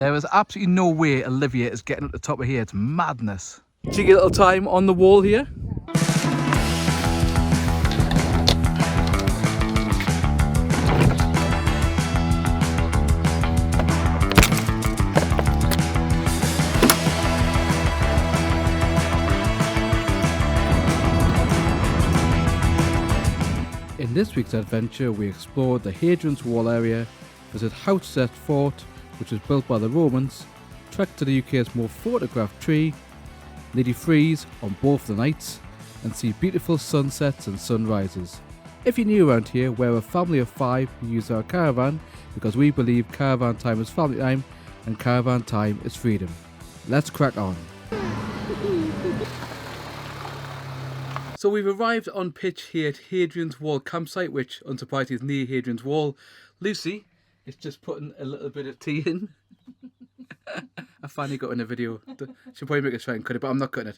There is absolutely no way Olivia is getting up the top of here. It's madness. Cheeky little time on the wall here. In this week's adventure, we explored the Hadrians Wall Area, visited Hardians Fort, which was built by the Romans, trekked to the UK's more photographed tree, nearly freeze on both the nights, and see beautiful sunsets and sunrises. If you're new around here, we're a family of 5 who use our caravan because we believe caravan time is family time and caravan time is freedom. Let's crack on. So we've arrived on pitch here at Hadrians Wall Campsite, which unsurprisingly is near Hadrians Wall. Lucy is just putting a little bit of tea in. I finally got in a video. She'll probably make us try and cut it, but I'm not cutting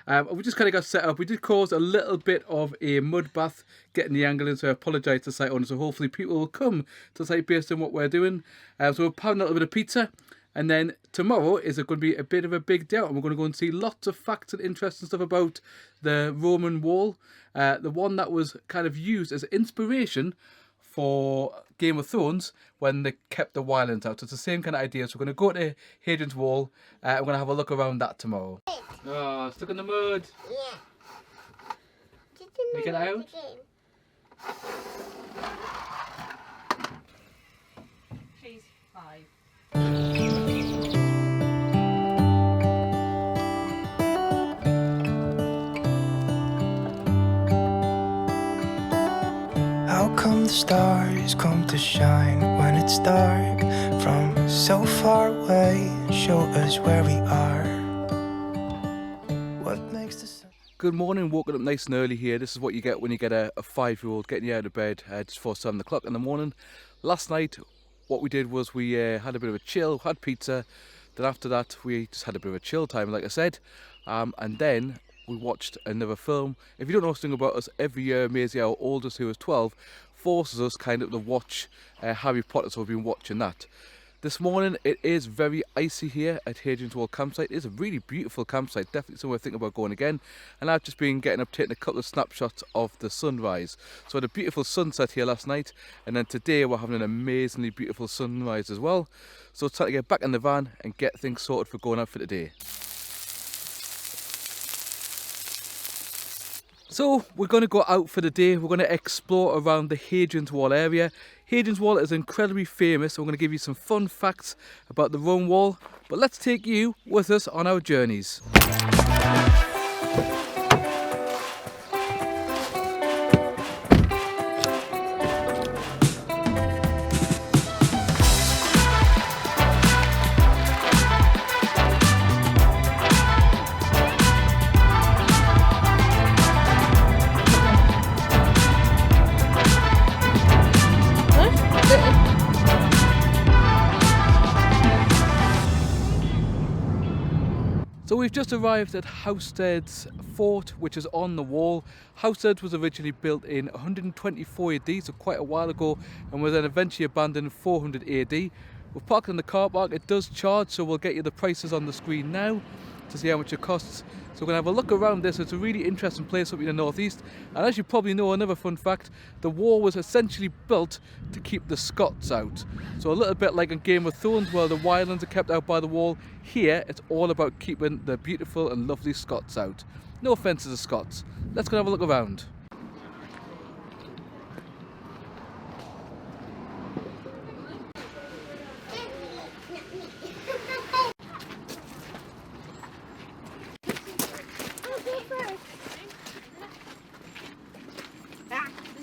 it. We just kind of got set up. We did cause a little bit of a mud bath getting the angle in, so I apologise to site owners. So hopefully people will come to the site based on what we're doing. So we're having a little bit of pizza. And then tomorrow is going to be a bit of a big day out, and we're going to go and see lots of facts and interesting stuff about the Roman wall. The one that was kind of used as inspiration for Game of Thrones when they kept the wildlands out. So it's the same kind of idea. So we're going to go to Hadrian's Wall. We're going to have a look around that tomorrow. Oh, stuck in the mud. Yeah. Can you get out? She's 5. How come the stars come to shine when it's dark from so far away and show us where we are? What makes the sun... Good morning, woken up nice and early here. This is what you get when you get a 5-year-old getting you out of bed just before 7 o'clock in the morning. Last night, what we did was we had a bit of a chill, had pizza. Then after that, we just had a bit of a chill time, like I said. And then we watched another film. If you don't know something about us, every year Maisie, our oldest, who is 12, forces us kind of to watch Harry Potter, so we've been watching that. This morning it is very icy here at Hadrians Wall Campsite. It is a really beautiful campsite, definitely somewhere I think about going again. And I've just been getting up, taking a couple of snapshots of the sunrise. So I had a beautiful sunset here last night, and then today we're having an amazingly beautiful sunrise as well. So it's time to get back in the van and get things sorted for going out for today. So we're going to go out for the day. We're going to explore around the Hadrians Wall area. Hadrians Wall is incredibly famous, so we're going to give you some fun facts about the Roman wall. But let's take you with us on our journeys. So we've just arrived at Hardians Fort, which is on the wall. Hardians was originally built in 124 AD, so quite a while ago, and was then eventually abandoned in 400 AD. We're parked in the car park. It does charge, so we'll get you the prices on the screen now to see how much it costs. So we're going to have a look around this. It's a really interesting place up in the northeast. And as you probably know, another fun fact, the wall was essentially built to keep the Scots out. So a little bit like in Game of Thrones, where the wildlands are kept out by the wall, here it's all about keeping the beautiful and lovely Scots out. No offence to the Scots. Let's go have a look around.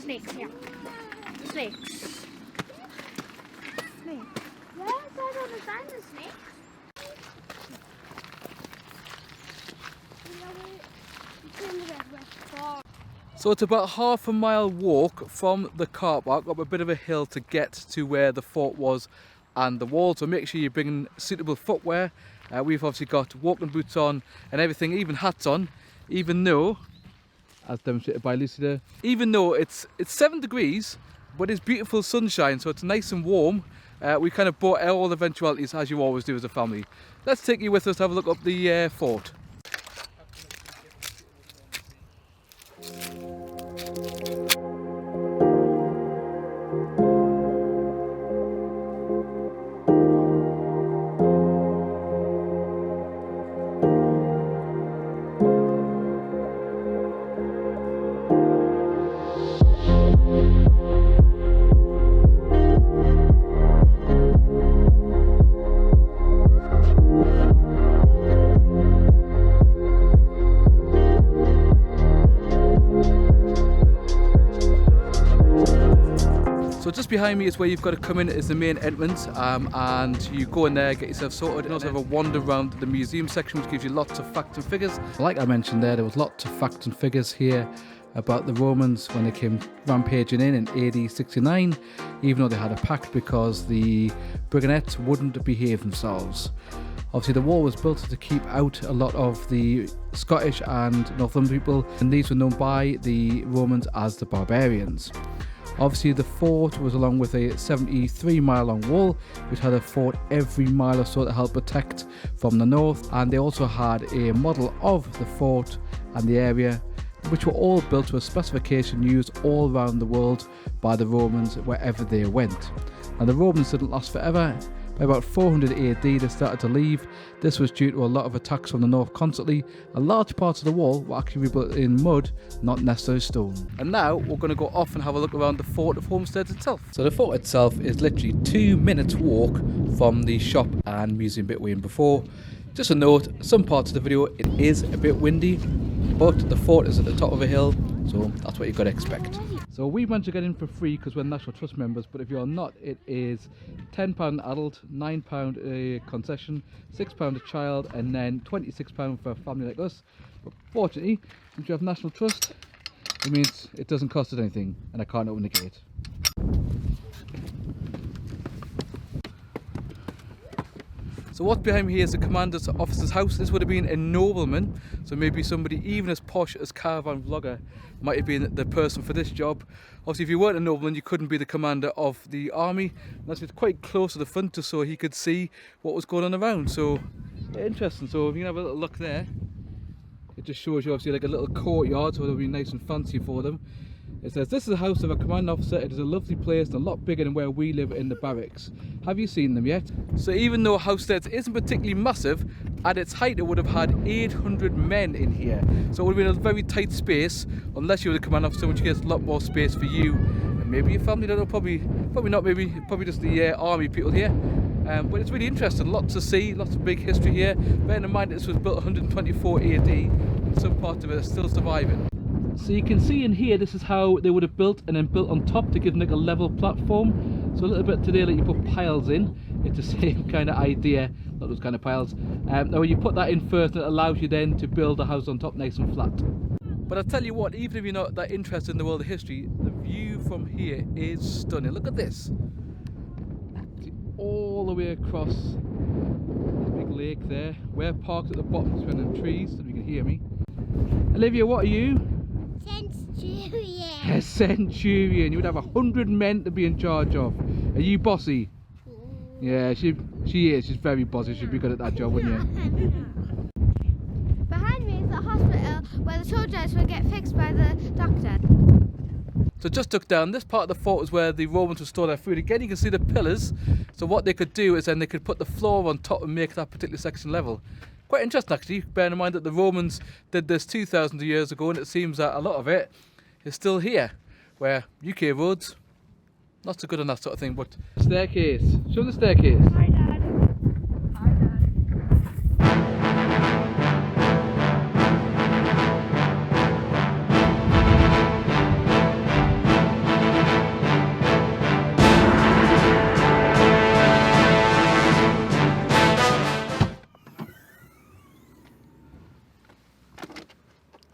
Snakes, yeah. Snakes. Snakes. Yes, I don't understand the snakes. So it's about half a mile walk from the car park up a bit of a hill to get to where the fort was and the wall. So make sure you're bringing suitable footwear. We've obviously got walking boots on and everything, even hats on, even though, as demonstrated by Lucy there, even though it's 7 degrees, but it's beautiful sunshine, so it's nice and warm. We kind of brought all the eventualities as you always do as a family. Let's take you with us to have a look up the fort. So just behind me is where you've got to come in is the main entrance, and you go in there, get yourself sorted, and also have a wander around the museum section, which gives you lots of facts and figures. Like I mentioned there was lots of facts and figures here about the Romans when they came rampaging in AD 69, even though they had a pact because the brigands wouldn't behave themselves. Obviously the wall was built to keep out a lot of the Scottish and Northumberland people, and these were known by the Romans as the barbarians. Obviously the fort was along with a 73-mile long wall which had a fort every mile or so to help protect from the north, and they also had a model of the fort and the area which were all built to a specification used all around the world by the Romans wherever they went. And the Romans didn't last forever. By about 400 AD they started to leave. This was due to a lot of attacks from the north constantly, and large parts of the wall were actually rebuilt in mud, not necessarily stone. And now we're going to go off and have a look around the fort of Homesteads itself. So the fort itself is literally 2 minutes walk from the shop and museum bit we were in before. Just a note, some parts of the video it is a bit windy, but the fort is at the top of a hill, so that's what you've got to expect. So we managed to get in for free because we're National Trust members, but if you're not, it is £10 adult, £9 a concession, £6 a child, and then £26 for a family like us. But fortunately, since you have National Trust, it means it doesn't cost us anything, and I can't open the gate. So what's behind me here is the commander's officer's house. This would have been a nobleman, so maybe somebody even as posh as Caravan Vlogger might have been the person for this job. Obviously if you weren't a nobleman you couldn't be the commander of the army, and that's quite close to the front just so he could see what was going on around. So yeah, interesting. So if you can have a little look there, it just shows you obviously like a little courtyard, so it'll be nice and fancy for them. It says, "This is the house of a command officer. It is a lovely place and a lot bigger than where we live in the barracks. Have you seen them yet?" So even though Homesteads isn't particularly massive, at its height it would have had 800 men in here. So it would have been a very tight space, unless you were the command officer, which gets a lot more space for you and maybe your family. I don't know, probably not, probably just the army people here. But it's really interesting, lots to see, lots of big history here. Bearing in mind this was built 124 AD and some parts of it are still surviving. So you can see in here, this is how they would have built, and then built on top to give them like a level platform. So a little bit today, like you put piles in, it's the same kind of idea, not those kind of piles. Now when you put that in first, it allows you then to build a house on top nice and flat. But I'll tell you what, even if you're not that interested in the world of history, the view from here is stunning. Look at this. See, all the way across this big lake there. We're parked at the bottom between them trees, so you can hear me. Olivia, what are you? Centurion. A centurion. You would have 100 men to be in charge of. Are you bossy? Yeah, she is. She's very bossy. She'd be good at that job, wouldn't you? Behind me is the hospital where the soldiers will get fixed by the doctor. So just took down this part of the fort was where the Romans would store their food. Again, you can see the pillars. So what they could do is then they could put the floor on top and make that particular section level. Quite interesting actually, bearing in mind that the Romans did this 2,000 years ago, and it seems that a lot of it is still here, where UK roads, not so good on that sort of thing. But staircase, show the staircase. Hi, Dad. Hi, Dad.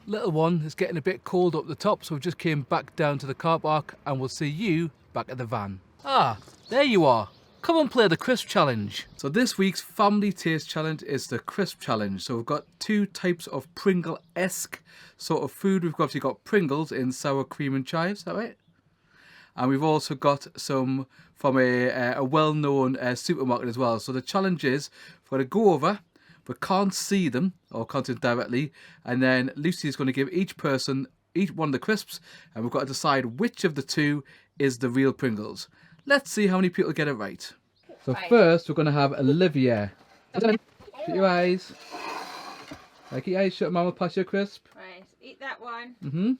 Little one, it's getting a bit cold up the top, so we just came back down to the car park, and we'll see you back at the van. Ah, there you are. Come and play the crisp challenge. So this week's family taste challenge is the crisp challenge. So we've got two types of Pringle-esque sort of food. We've obviously got Pringles in sour cream and chives, is that right? and we've also got some from a well-known supermarket as well. So the challenge is we're going to go over, but can't see them or can't see them directly, and then Lucy is going to give each person each one of the crisps, and we've got to decide which of the two is the real Pringles. Let's see how many people get it right. So first we're going to have Olivia. Shut your eyes. Keep your eyes shut, Mum will pass you a crisp. Right, eat that one.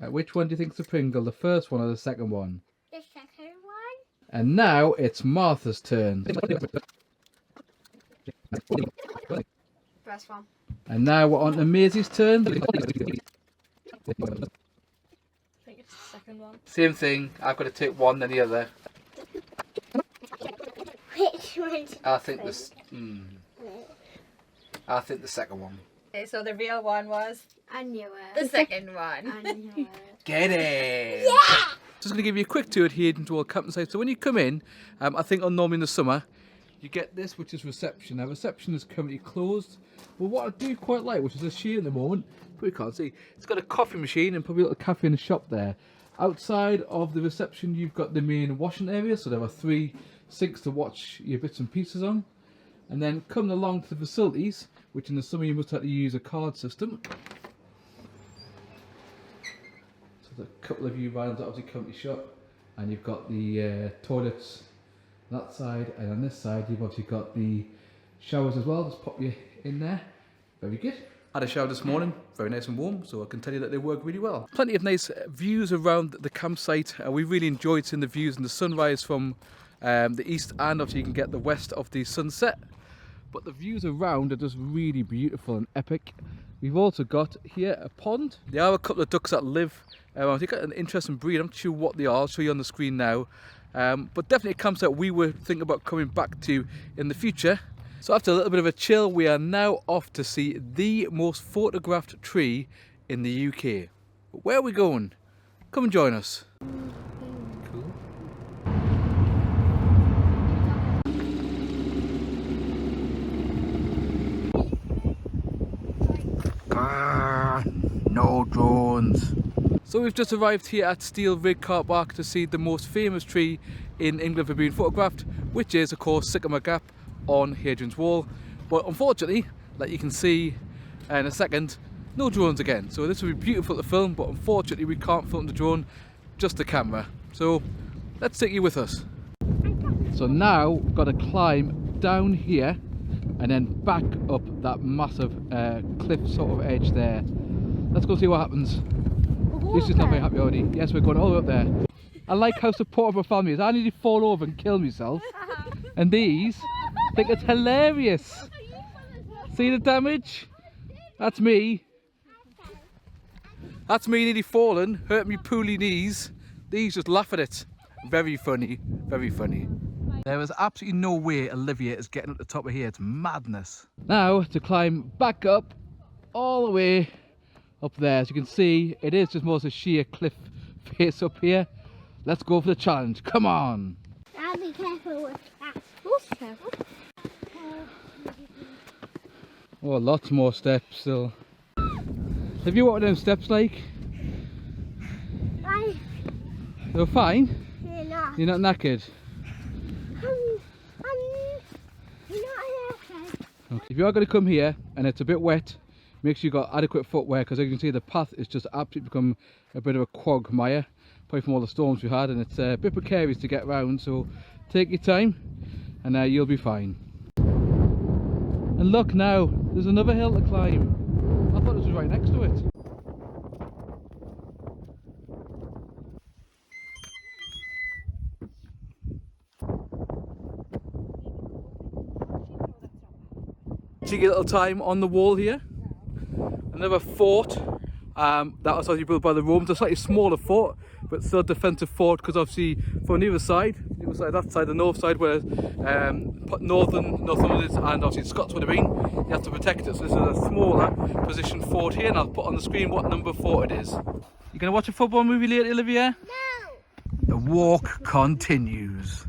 Right, which one do you think's the Pringle? The first one or the second one? The second one. And now it's Martha's turn. First one. And now we're on to Maisie's turn. I think it's the second one. Same thing. I've got to take one then the other. Which one? I think this. I think the second one. Okay, so the real one was I knew it. the second one. I knew it. Get it! Yeah! Just going to give you a quick tour at Hadrians Wall Campsite. So when you come in, I think normally in the summer, you get this, which is reception. Now reception is currently closed. But what I do quite like, which is a shade at the moment, but you can't see, it's got a coffee machine and probably a little cafe in the shop there. Outside of the reception, you've got the main washing area. So there are 3 sinks to wash your bits and pieces on. And then coming along to the facilities, which in the summer you must have to use a card system. So there's a couple of view rounds that obviously currently shut, and you've got the toilets on that side, and on this side you've obviously got the showers as well. Just pop you in there. Very good. Had a shower this morning, very nice and warm, so I can tell you that they work really well. Plenty of nice views around the campsite. We really enjoyed seeing the views and the sunrise from the east, and obviously you can get the west of the sunset. But the views around are just really beautiful and epic. We've also got here a pond. There are a couple of ducks that live. I think an interesting breed. I'm not sure what they are. I'll show you on the screen now. But definitely a campsite we were thinking about coming back to in the future. So after a little bit of a chill, we are now off to see the most photographed tree in the UK. But where are we going? Come and join us. Cool. No drones. So we've just arrived here at Steel Rig Car Park to see the most famous tree in England for being photographed, which is of course Sycamore Gap on Hadrians Wall. But unfortunately, like you can see in a second, no drones again. So this would be beautiful to film, but unfortunately we can't film the drone, just the camera. So let's take you with us. So now we've got to climb down here and then back up that massive cliff sort of edge there. Let's go see what happens. Lucy's not very happy already. Yes, we're going all the way up there. I like how supportive our family is. I nearly fall over and kill myself. And these think it's hilarious. See the damage? That's me. That's me nearly falling, hurt me poorly knees. These just laugh at it. Very funny, very funny. There is absolutely no way Olivia is getting up the top of here. It's madness. Now to climb back up all the way up there. As you can see, it is just most a sheer cliff face up here. Let's go for the challenge. Come on. I'll be careful with that. Who's careful? Oh, lots more steps still. Have you what them steps like? They're fine? You're not. You're not knackered? I'm not okay. Okay. If you are going to come here and it's a bit wet, make sure you've got adequate footwear, because as you can see the path is just absolutely become a bit of a quagmire, probably from all the storms we had, and it's a bit precarious to get around, so take your time and you'll be fine. And look now, there's another hill to climb. I thought this was right next to it. Cheeky little time on the wall here. Another fort that was obviously built by the Romans, a slightly smaller fort, but still a defensive fort, because obviously from the other side, that side, the north side, where Northumberland and obviously Scots would have been, you have to protect it. So this is a smaller position fort here, and I'll put on the screen what number fort it is. You gonna watch a football movie later, Olivia? No! The walk continues.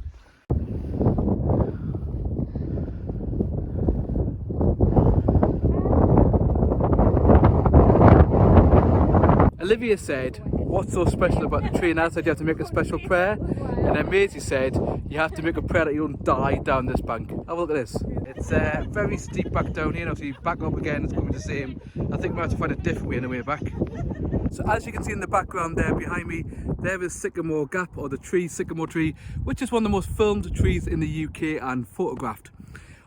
Olivia said, what's so special about the tree? And I said you have to make a special prayer. And then Maisie said you have to make a prayer that you don't die down this bank. Have a look at this. It's very steep back down here. Now, if you back up again, it's going to be the same. I think we have to find a different way on the way back. So as you can see in the background there behind me, there is Sycamore Gap, or the tree, Sycamore tree, which is one of the most filmed trees in the UK and photographed.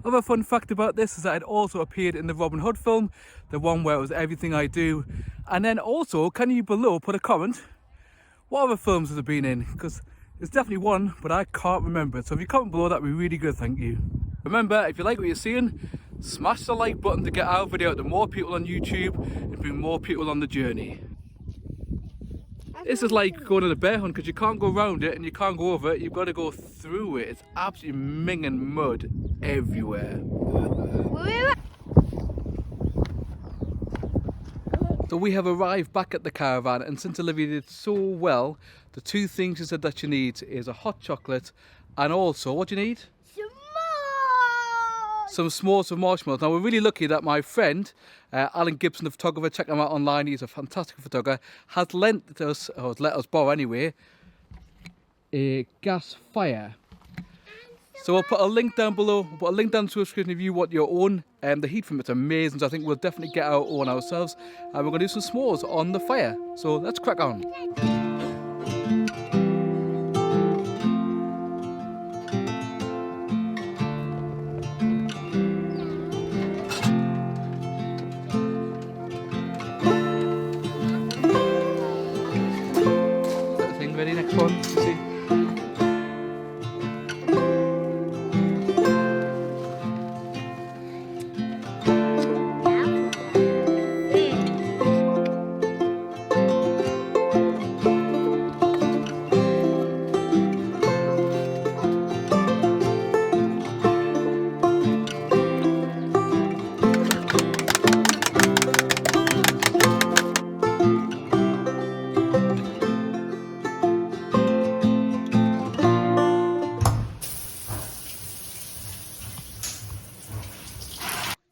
Other fun fact about this is that it also appeared in the Robin Hood film, the one where it was Everything I Do. And then also, can you below put a comment? What other films has it been in? Because there's definitely one, but I can't remember it. So if you comment below, that'd be really good, thank you. Remember, if you like what you're seeing, smash the like button to get our video out to more people on YouTube and bring more people on the journey. This is like going on a bear hunt because you can't go around it and you can't go over it, you've got to go through it. It's absolutely minging mud everywhere. So we have arrived back at the caravan, and since Olivia did so well, the two things she said that she needs is a hot chocolate and also, what do you need? Some s'mores with marshmallows. Now we're really lucky that my friend Alan Gibson, the photographer, check him out online, he's a fantastic photographer, has lent us, or let us borrow anyway, a gas fire. So we'll put a link down below, we'll put a link down to the description if you want your own. The heat from it's amazing, so I think we'll definitely get our own ourselves, and we're going to do some s'mores on the fire. So let's crack on. Ready, next one, you see.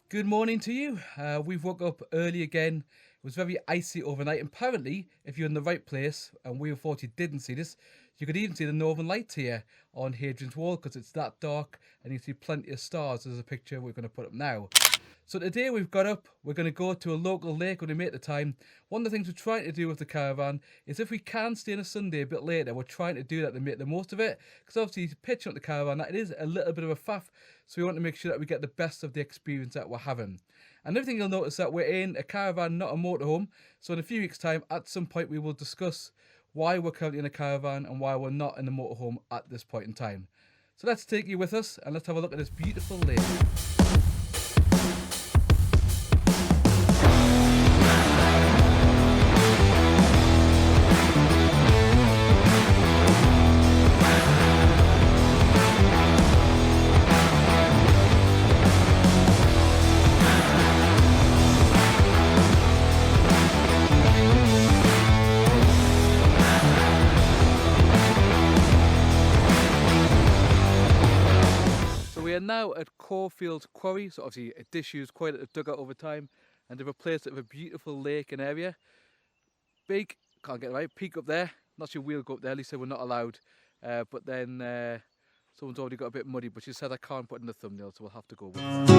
Good morning to you. We've woke up early again. It was very icy overnight. Apparently, if you're in the right place, and we thought you didn't see this, you could even see the northern lights here on Hadrians Wall because it's that dark and you see plenty of stars. There's a picture we're going to put up now. So today we've got up, we're going to go to a local lake when we make the time. One of the things we're trying to do with the caravan is if we can stay on a Sunday a bit later, we're trying to do that to make the most of it. Because obviously pitching up the caravan, it is a little bit of a faff. So we want to make sure that we get the best of the experience that we're having. And everything you'll notice that we're in a caravan, not a motorhome. So in a few weeks time, at some point we will discuss why we're currently in a caravan and why we're not in a motorhome at this point in time. So let's take you with us and let's have a look at this beautiful lake. We are now at Caulfield Quarry, so obviously it disused quite a dugout over time, and they've replaced it with a beautiful lake and area. Big, can't get it right, peak up there, not sure we'll go up there, at least they were not allowed, but then someone's already got a bit muddy, but she said I can't put in the thumbnail, so we'll have to go with it.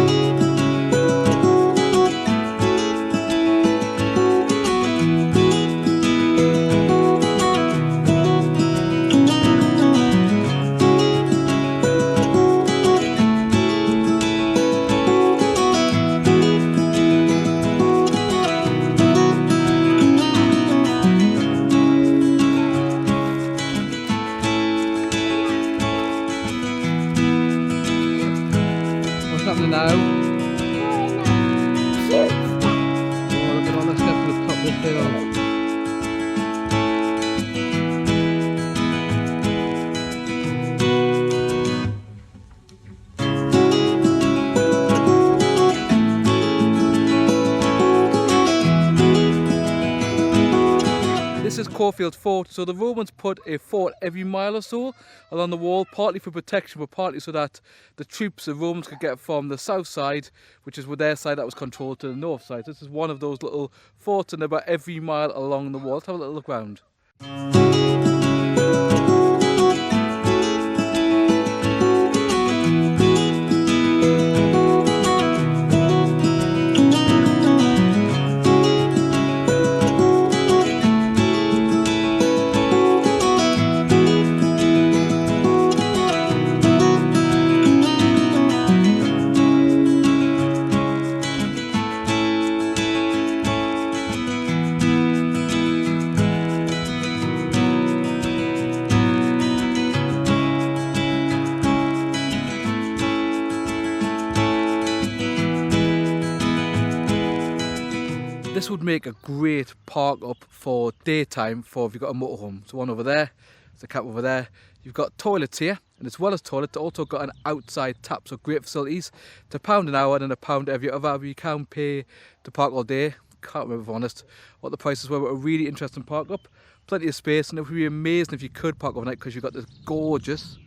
Now. Oh, look at all the steps to the top of the hill. This is Caulfield Fort. So the Romans put a fort every mile or so along the wall, partly for protection, but partly so that the troops, the Romans, could get from the south side, which is with their side that was controlled, to the north side. This is one of those little forts, and about every mile along the wall. Let's have a little look round. This would make a great park up for daytime for if you've got a motorhome. So one over there, there's a cap over there. You've got toilets here, and as well as toilets, also got an outside tap. So great facilities. It's £1 an hour and £1 every other hour. You can pay to park all day. Can't remember, if I'm honest, what the prices were, but a really interesting park up. Plenty of space, and it would be amazing if you could park overnight, because you've got this gorgeous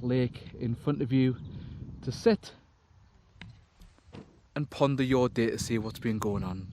lake in front of you to sit and ponder your day to see what's been going on.